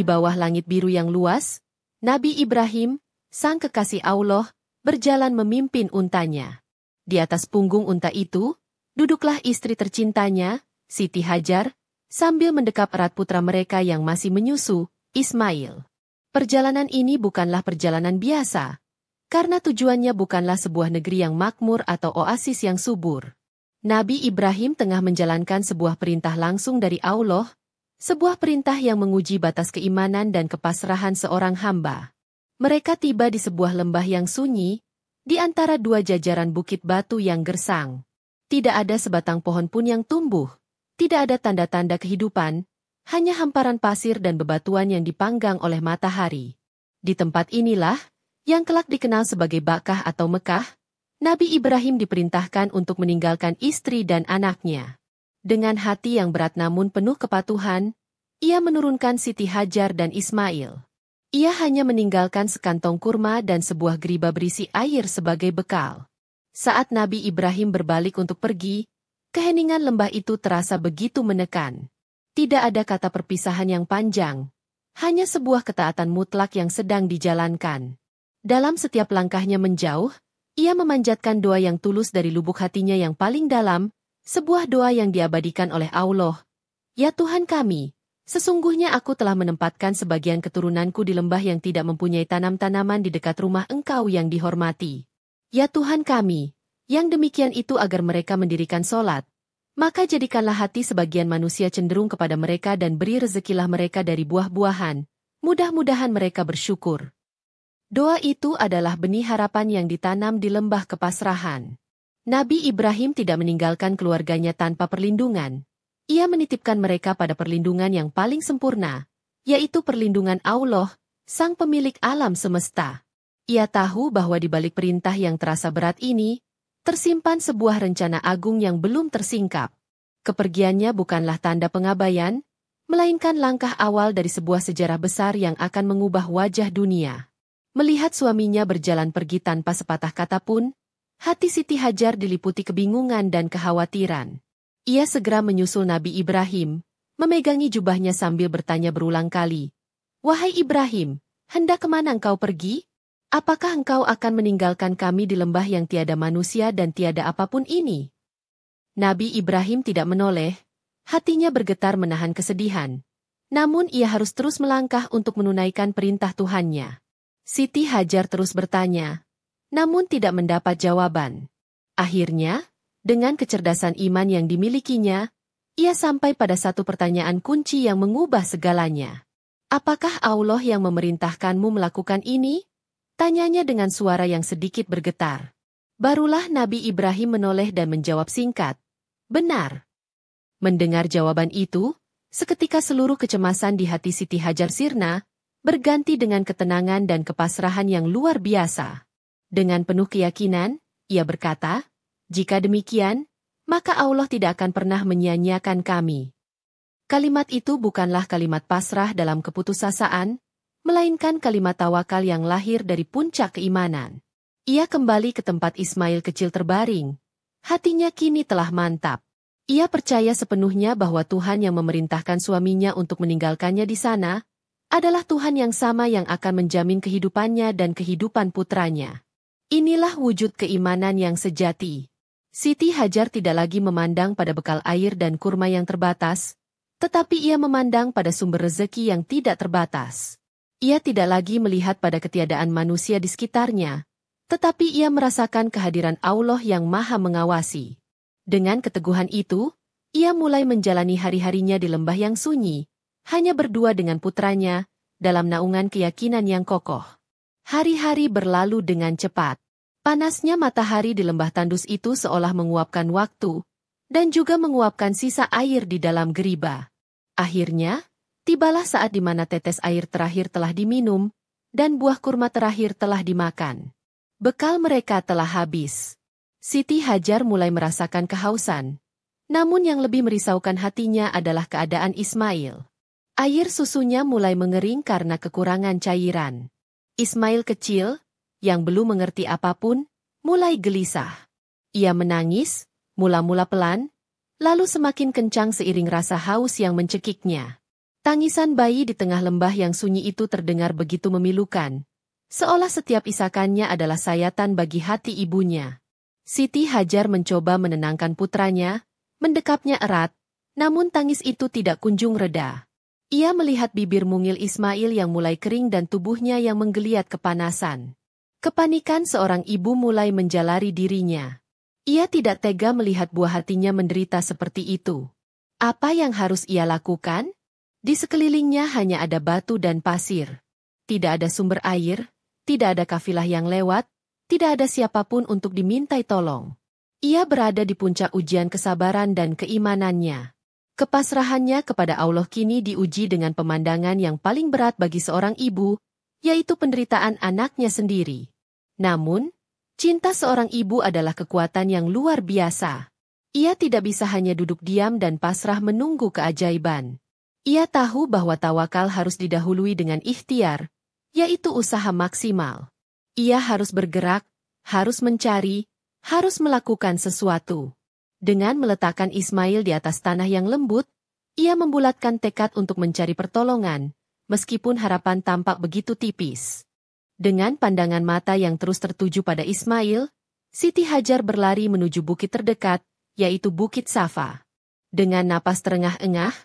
Di bawah langit biru yang luas, Nabi Ibrahim, sang kekasih Allah, berjalan memimpin untanya. Di atas punggung unta itu, duduklah istri tercintanya, Siti Hajar, sambil mendekap erat putra mereka yang masih menyusu, Ismail. Perjalanan ini bukanlah perjalanan biasa, karena tujuannya bukanlah sebuah negeri yang makmur atau oasis yang subur. Nabi Ibrahim tengah menjalankan sebuah perintah langsung dari Allah, sebuah perintah yang menguji batas keimanan dan kepasrahan seorang hamba. Mereka tiba di sebuah lembah yang sunyi, di antara dua jajaran bukit batu yang gersang. Tidak ada sebatang pohon pun yang tumbuh, tidak ada tanda-tanda kehidupan, hanya hamparan pasir dan bebatuan yang dipanggang oleh matahari. Di tempat inilah, yang kelak dikenal sebagai Bakkah atau Mekah, Nabi Ibrahim diperintahkan untuk meninggalkan istri dan anaknya. Dengan hati yang berat namun penuh kepatuhan, ia menurunkan Siti Hajar dan Ismail. Ia hanya meninggalkan sekantong kurma dan sebuah geriba berisi air sebagai bekal. Saat Nabi Ibrahim berbalik untuk pergi, keheningan lembah itu terasa begitu menekan. Tidak ada kata perpisahan yang panjang, hanya sebuah ketaatan mutlak yang sedang dijalankan. Dalam setiap langkahnya menjauh, ia memanjatkan doa yang tulus dari lubuk hatinya yang paling dalam, sebuah doa yang diabadikan oleh Allah. Ya Tuhan kami, sesungguhnya aku telah menempatkan sebagian keturunanku di lembah yang tidak mempunyai tanam-tanaman di dekat rumah Engkau yang dihormati. Ya Tuhan kami, yang demikian itu agar mereka mendirikan sholat. Maka jadikanlah hati sebagian manusia cenderung kepada mereka dan beri rezekilah mereka dari buah-buahan. Mudah-mudahan mereka bersyukur. Doa itu adalah benih harapan yang ditanam di lembah kepasrahan. Nabi Ibrahim tidak meninggalkan keluarganya tanpa perlindungan. Ia menitipkan mereka pada perlindungan yang paling sempurna, yaitu perlindungan Allah, sang pemilik alam semesta. Ia tahu bahwa di balik perintah yang terasa berat ini, tersimpan sebuah rencana agung yang belum tersingkap. Kepergiannya bukanlah tanda pengabaian, melainkan langkah awal dari sebuah sejarah besar yang akan mengubah wajah dunia. Melihat suaminya berjalan pergi tanpa sepatah kata pun, hati Siti Hajar diliputi kebingungan dan kekhawatiran. Ia segera menyusul Nabi Ibrahim, memegangi jubahnya sambil bertanya berulang kali, "Wahai Ibrahim, hendak kemana engkau pergi? Apakah engkau akan meninggalkan kami di lembah yang tiada manusia dan tiada apapun ini?" Nabi Ibrahim tidak menoleh, hatinya bergetar menahan kesedihan. Namun ia harus terus melangkah untuk menunaikan perintah Tuhannya. Siti Hajar terus bertanya, namun tidak mendapat jawaban. Akhirnya, dengan kecerdasan iman yang dimilikinya, ia sampai pada satu pertanyaan kunci yang mengubah segalanya. "Apakah Allah yang memerintahkanmu melakukan ini?" Tanyanya dengan suara yang sedikit bergetar. Barulah Nabi Ibrahim menoleh dan menjawab singkat, "Benar." Mendengar jawaban itu, seketika seluruh kecemasan di hati Siti Hajar sirna, berganti dengan ketenangan dan kepasrahan yang luar biasa. Dengan penuh keyakinan, ia berkata, "Jika demikian, maka Allah tidak akan pernah menyia-nyiakan kami." Kalimat itu bukanlah kalimat pasrah dalam keputusasaan, melainkan kalimat tawakal yang lahir dari puncak keimanan. Ia kembali ke tempat Ismail kecil terbaring. Hatinya kini telah mantap. Ia percaya sepenuhnya bahwa Tuhan yang memerintahkan suaminya untuk meninggalkannya di sana, adalah Tuhan yang sama yang akan menjamin kehidupannya dan kehidupan putranya. Inilah wujud keimanan yang sejati. Siti Hajar tidak lagi memandang pada bekal air dan kurma yang terbatas, tetapi ia memandang pada sumber rezeki yang tidak terbatas. Ia tidak lagi melihat pada ketiadaan manusia di sekitarnya, tetapi ia merasakan kehadiran Allah yang Maha Mengawasi. Dengan keteguhan itu, ia mulai menjalani hari-harinya di lembah yang sunyi, hanya berdua dengan putranya, dalam naungan keyakinan yang kokoh. Hari-hari berlalu dengan cepat. Panasnya matahari di lembah tandus itu seolah menguapkan waktu, dan juga menguapkan sisa air di dalam geriba. Akhirnya, tibalah saat di mana tetes air terakhir telah diminum, dan buah kurma terakhir telah dimakan. Bekal mereka telah habis. Siti Hajar mulai merasakan kehausan. Namun yang lebih merisaukan hatinya adalah keadaan Ismail. Air susunya mulai mengering karena kekurangan cairan. Ismail kecil, yang belum mengerti apapun, mulai gelisah. Ia menangis, mula-mula pelan, lalu semakin kencang seiring rasa haus yang mencekiknya. Tangisan bayi di tengah lembah yang sunyi itu terdengar begitu memilukan, seolah setiap isakannya adalah sayatan bagi hati ibunya. Siti Hajar mencoba menenangkan putranya, mendekapnya erat, namun tangis itu tidak kunjung reda. Ia melihat bibir mungil Ismail yang mulai kering dan tubuhnya yang menggeliat kepanasan. Kepanikan seorang ibu mulai menjalari dirinya. Ia tidak tega melihat buah hatinya menderita seperti itu. Apa yang harus ia lakukan? Di sekelilingnya hanya ada batu dan pasir. Tidak ada sumber air, tidak ada kafilah yang lewat, tidak ada siapapun untuk dimintai tolong. Ia berada di puncak ujian kesabaran dan keimanannya. Kepasrahannya kepada Allah kini diuji dengan pemandangan yang paling berat bagi seorang ibu, yaitu penderitaan anaknya sendiri. Namun, cinta seorang ibu adalah kekuatan yang luar biasa. Ia tidak bisa hanya duduk diam dan pasrah menunggu keajaiban. Ia tahu bahwa tawakal harus didahului dengan ikhtiar, yaitu usaha maksimal. Ia harus bergerak, harus mencari, harus melakukan sesuatu. Dengan meletakkan Ismail di atas tanah yang lembut, ia membulatkan tekad untuk mencari pertolongan, meskipun harapan tampak begitu tipis. Dengan pandangan mata yang terus tertuju pada Ismail, Siti Hajar berlari menuju bukit terdekat, yaitu Bukit Safa. Dengan napas terengah-engah,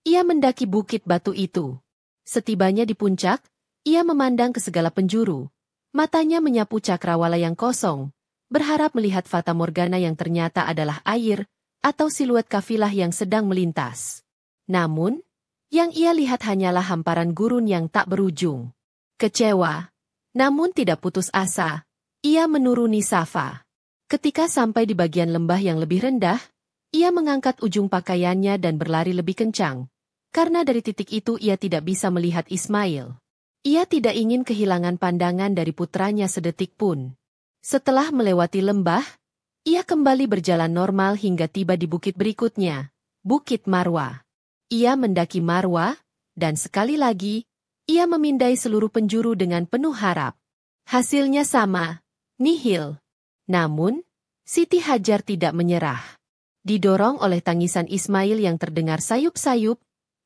ia mendaki bukit batu itu. Setibanya di puncak, ia memandang ke segala penjuru. Matanya menyapu cakrawala yang kosong, berharap melihat fata morgana yang ternyata adalah air, atau siluet kafilah yang sedang melintas. Namun, yang ia lihat hanyalah hamparan gurun yang tak berujung. Kecewa, namun tidak putus asa, ia menuruni Safa. Ketika sampai di bagian lembah yang lebih rendah, ia mengangkat ujung pakaiannya dan berlari lebih kencang, karena dari titik itu ia tidak bisa melihat Ismail. Ia tidak ingin kehilangan pandangan dari putranya sedetik pun. Setelah melewati lembah, ia kembali berjalan normal hingga tiba di bukit berikutnya, Bukit Marwa. Ia mendaki Marwa, dan sekali lagi, ia memindai seluruh penjuru dengan penuh harap. Hasilnya sama, nihil. Namun, Siti Hajar tidak menyerah. Didorong oleh tangisan Ismail yang terdengar sayup-sayup,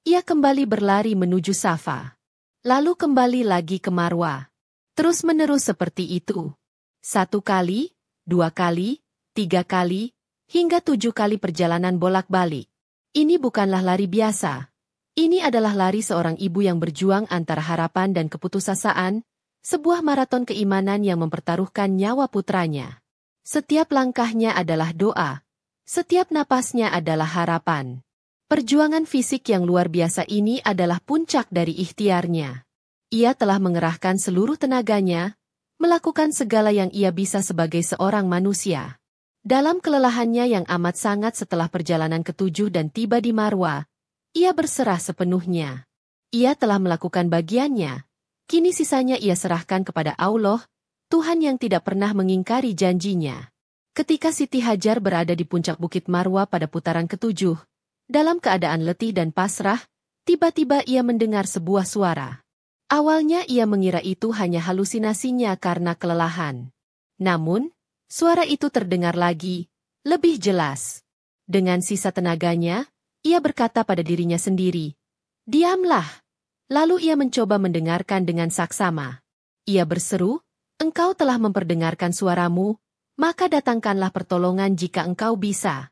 ia kembali berlari menuju Safa. Lalu kembali lagi ke Marwa. Terus-menerus seperti itu. 1 kali, 2 kali, 3 kali, hingga 7 kali perjalanan bolak-balik. Ini bukanlah lari biasa. Ini adalah lari seorang ibu yang berjuang antara harapan dan keputusasaan, sebuah maraton keimanan yang mempertaruhkan nyawa putranya. Setiap langkahnya adalah doa, setiap napasnya adalah harapan. Perjuangan fisik yang luar biasa ini adalah puncak dari ikhtiarnya. Ia telah mengerahkan seluruh tenaganya, melakukan segala yang ia bisa sebagai seorang manusia. Dalam kelelahannya yang amat sangat setelah perjalanan ke-7 dan tiba di Marwa, ia berserah sepenuhnya. Ia telah melakukan bagiannya, kini sisanya ia serahkan kepada Allah, Tuhan yang tidak pernah mengingkari janjinya. Ketika Siti Hajar berada di puncak Bukit Marwa pada putaran ke-7, dalam keadaan letih dan pasrah, tiba-tiba ia mendengar sebuah suara. Awalnya ia mengira itu hanya halusinasinya karena kelelahan. Namun, suara itu terdengar lagi, lebih jelas. Dengan sisa tenaganya, ia berkata pada dirinya sendiri, "Diamlah." Lalu ia mencoba mendengarkan dengan saksama. Ia berseru, "Engkau telah memperdengarkan suaramu, maka datangkanlah pertolongan jika engkau bisa."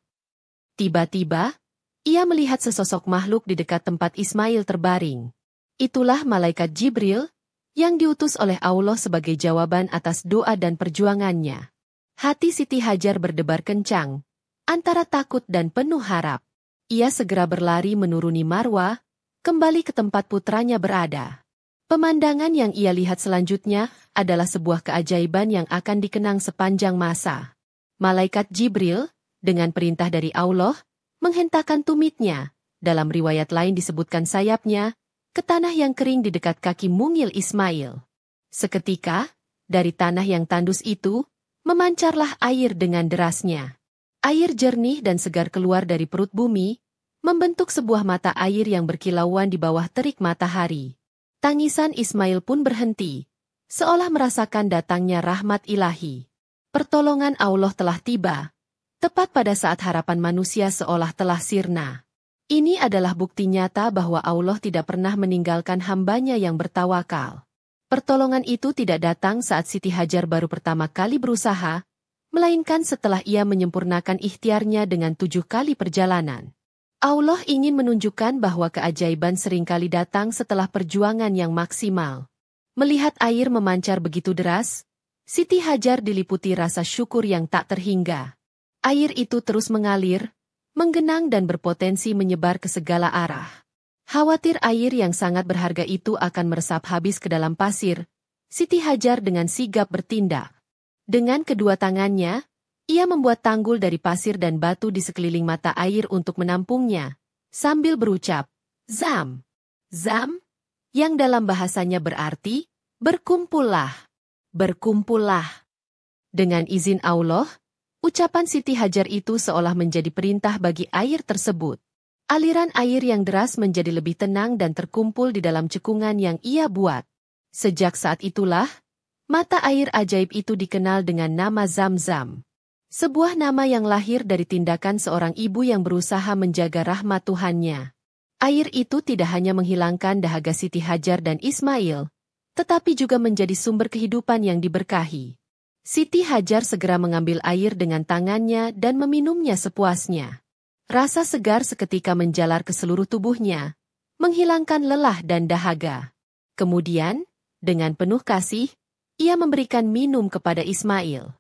Tiba-tiba, ia melihat sesosok makhluk di dekat tempat Ismail terbaring. Itulah malaikat Jibril, yang diutus oleh Allah sebagai jawaban atas doa dan perjuangannya. Hati Siti Hajar berdebar kencang, antara takut dan penuh harap. Ia segera berlari menuruni Marwa, kembali ke tempat putranya berada. Pemandangan yang ia lihat selanjutnya adalah sebuah keajaiban yang akan dikenang sepanjang masa. Malaikat Jibril, dengan perintah dari Allah, menghentakkan tumitnya, dalam riwayat lain disebutkan sayapnya, ke tanah yang kering di dekat kaki mungil Ismail. Seketika, dari tanah yang tandus itu, memancarlah air dengan derasnya. Air jernih dan segar keluar dari perut bumi, membentuk sebuah mata air yang berkilauan di bawah terik matahari. Tangisan Ismail pun berhenti, seolah merasakan datangnya rahmat ilahi. Pertolongan Allah telah tiba, tepat pada saat harapan manusia seolah telah sirna. Ini adalah bukti nyata bahwa Allah tidak pernah meninggalkan hambanya yang bertawakal. Pertolongan itu tidak datang saat Siti Hajar baru pertama kali berusaha, melainkan setelah ia menyempurnakan ikhtiarnya dengan 7 kali perjalanan. Allah ingin menunjukkan bahwa keajaiban seringkali datang setelah perjuangan yang maksimal. Melihat air memancar begitu deras, Siti Hajar diliputi rasa syukur yang tak terhingga. Air itu terus mengalir, menggenang dan berpotensi menyebar ke segala arah. Khawatir air yang sangat berharga itu akan meresap habis ke dalam pasir, Siti Hajar dengan sigap bertindak. Dengan kedua tangannya, ia membuat tanggul dari pasir dan batu di sekeliling mata air untuk menampungnya, sambil berucap, "Zam, Zam," yang dalam bahasanya berarti, "Berkumpullah, berkumpullah." Dengan izin Allah, ucapan Siti Hajar itu seolah menjadi perintah bagi air tersebut. Aliran air yang deras menjadi lebih tenang dan terkumpul di dalam cekungan yang ia buat. Sejak saat itulah, mata air ajaib itu dikenal dengan nama Zam-Zam. Sebuah nama yang lahir dari tindakan seorang ibu yang berusaha menjaga rahmat Tuhannya. Air itu tidak hanya menghilangkan dahaga Siti Hajar dan Ismail, tetapi juga menjadi sumber kehidupan yang diberkahi. Siti Hajar segera mengambil air dengan tangannya dan meminumnya sepuasnya. Rasa segar seketika menjalar ke seluruh tubuhnya, menghilangkan lelah dan dahaga. Kemudian, dengan penuh kasih, ia memberikan minum kepada Ismail.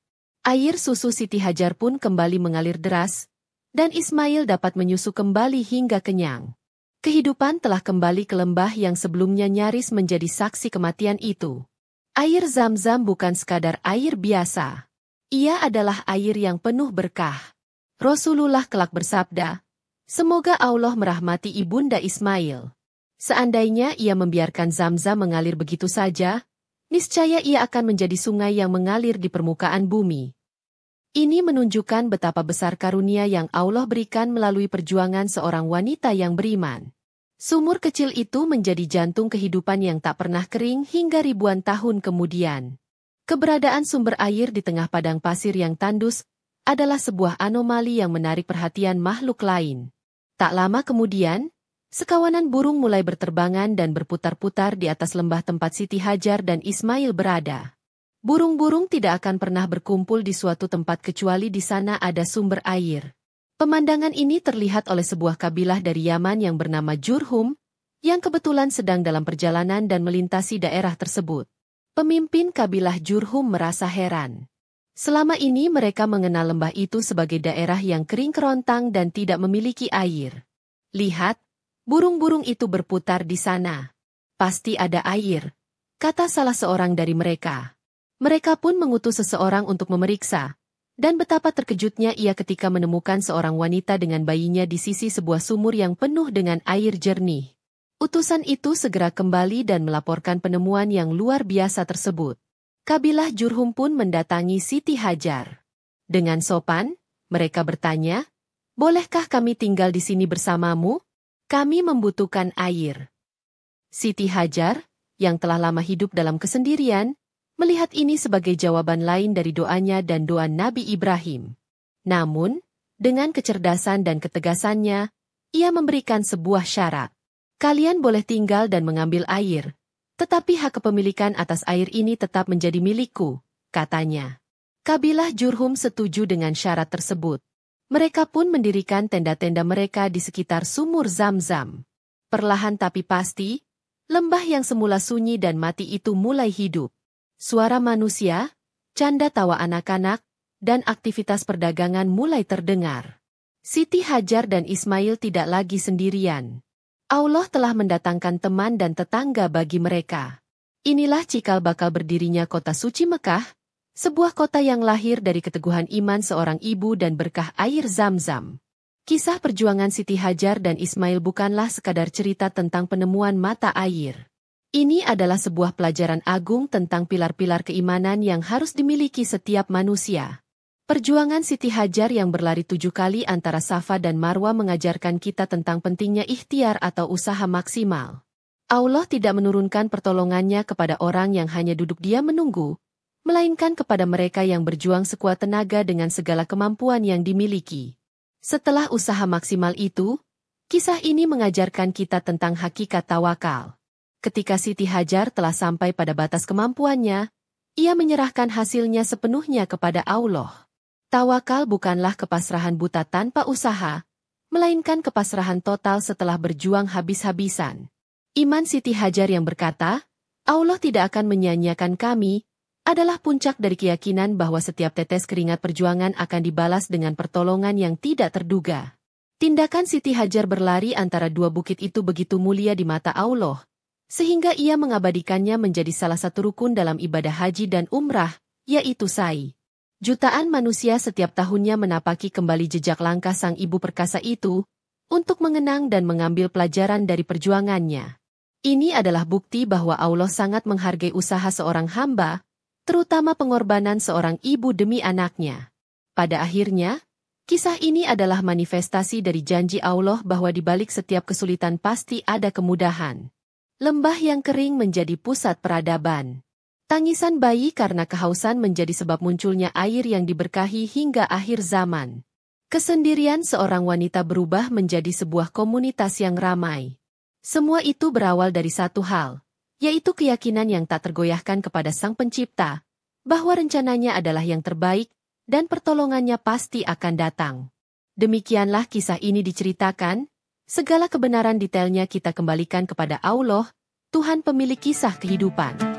Air susu Siti Hajar pun kembali mengalir deras, dan Ismail dapat menyusu kembali hingga kenyang. Kehidupan telah kembali ke lembah yang sebelumnya nyaris menjadi saksi kematian itu. Air Zam-Zam bukan sekadar air biasa. Ia adalah air yang penuh berkah. Rasulullah kelak bersabda, "Semoga Allah merahmati ibunda Ismail. Seandainya ia membiarkan Zam-Zam mengalir begitu saja, niscaya ia akan menjadi sungai yang mengalir di permukaan bumi." Ini menunjukkan betapa besar karunia yang Allah berikan melalui perjuangan seorang wanita yang beriman. Sumur kecil itu menjadi jantung kehidupan yang tak pernah kering hingga ribuan tahun kemudian. Keberadaan sumber air di tengah padang pasir yang tandus adalah sebuah anomali yang menarik perhatian makhluk lain. Tak lama kemudian, sekawanan burung mulai berterbangan dan berputar-putar di atas lembah tempat Siti Hajar dan Ismail berada. Burung-burung tidak akan pernah berkumpul di suatu tempat kecuali di sana ada sumber air. Pemandangan ini terlihat oleh sebuah kabilah dari Yaman yang bernama Jurhum, yang kebetulan sedang dalam perjalanan dan melintasi daerah tersebut. Pemimpin kabilah Jurhum merasa heran. Selama ini mereka mengenal lembah itu sebagai daerah yang kering kerontang dan tidak memiliki air. "Lihat, burung-burung itu berputar di sana. Pasti ada air," kata salah seorang dari mereka. Mereka pun mengutus seseorang untuk memeriksa, dan betapa terkejutnya ia ketika menemukan seorang wanita dengan bayinya di sisi sebuah sumur yang penuh dengan air jernih. Utusan itu segera kembali dan melaporkan penemuan yang luar biasa tersebut. Kabilah Jurhum pun mendatangi Siti Hajar. Dengan sopan, mereka bertanya, "Bolehkah kami tinggal di sini bersamamu? Kami membutuhkan air." Siti Hajar, yang telah lama hidup dalam kesendirian, melihat ini sebagai jawaban lain dari doanya dan doa Nabi Ibrahim. Namun, dengan kecerdasan dan ketegasannya, ia memberikan sebuah syarat. "Kalian boleh tinggal dan mengambil air, tetapi hak kepemilikan atas air ini tetap menjadi milikku," katanya. Kabilah Jurhum setuju dengan syarat tersebut. Mereka pun mendirikan tenda-tenda mereka di sekitar sumur Zam-Zam. Perlahan tapi pasti, lembah yang semula sunyi dan mati itu mulai hidup. Suara manusia, canda tawa anak-anak, dan aktivitas perdagangan mulai terdengar. Siti Hajar dan Ismail tidak lagi sendirian. Allah telah mendatangkan teman dan tetangga bagi mereka. Inilah cikal bakal berdirinya kota suci Mekah, sebuah kota yang lahir dari keteguhan iman seorang ibu dan berkah air Zam-Zam. Kisah perjuangan Siti Hajar dan Ismail bukanlah sekadar cerita tentang penemuan mata air. Ini adalah sebuah pelajaran agung tentang pilar-pilar keimanan yang harus dimiliki setiap manusia. Perjuangan Siti Hajar yang berlari 7 kali antara Safa dan Marwa mengajarkan kita tentang pentingnya ikhtiar atau usaha maksimal. Allah tidak menurunkan pertolongannya kepada orang yang hanya duduk diam menunggu, melainkan kepada mereka yang berjuang sekuat tenaga dengan segala kemampuan yang dimiliki. Setelah usaha maksimal itu, Kisah ini mengajarkan kita tentang hakikat tawakal. Ketika Siti Hajar telah sampai pada batas kemampuannya, ia menyerahkan hasilnya sepenuhnya kepada Allah. Tawakal bukanlah kepasrahan buta tanpa usaha, melainkan kepasrahan total setelah berjuang habis-habisan. Iman Siti Hajar yang berkata, Allah tidak akan menyia-nyiakan kami, adalah puncak dari keyakinan bahwa setiap tetes keringat perjuangan akan dibalas dengan pertolongan yang tidak terduga. Tindakan Siti Hajar berlari antara dua bukit itu begitu mulia di mata Allah, sehingga ia mengabadikannya menjadi salah satu rukun dalam ibadah haji dan umrah, yaitu sa'i. Jutaan manusia setiap tahunnya menapaki kembali jejak langkah sang ibu perkasa itu, untuk mengenang dan mengambil pelajaran dari perjuangannya. Ini adalah bukti bahwa Allah sangat menghargai usaha seorang hamba, terutama pengorbanan seorang ibu demi anaknya. Pada akhirnya, kisah ini adalah manifestasi dari janji Allah bahwa di balik setiap kesulitan pasti ada kemudahan. Lembah yang kering menjadi pusat peradaban. Tangisan bayi karena kehausan menjadi sebab munculnya air yang diberkahi hingga akhir zaman. Kesendirian seorang wanita berubah menjadi sebuah komunitas yang ramai. Semua itu berawal dari satu hal, yaitu keyakinan yang tak tergoyahkan kepada Sang Pencipta, bahwa rencananya adalah yang terbaik, dan pertolongannya pasti akan datang. Demikianlah kisah ini diceritakan, segala kebenaran detailnya kita kembalikan kepada Allah, Tuhan pemilik kisah kehidupan.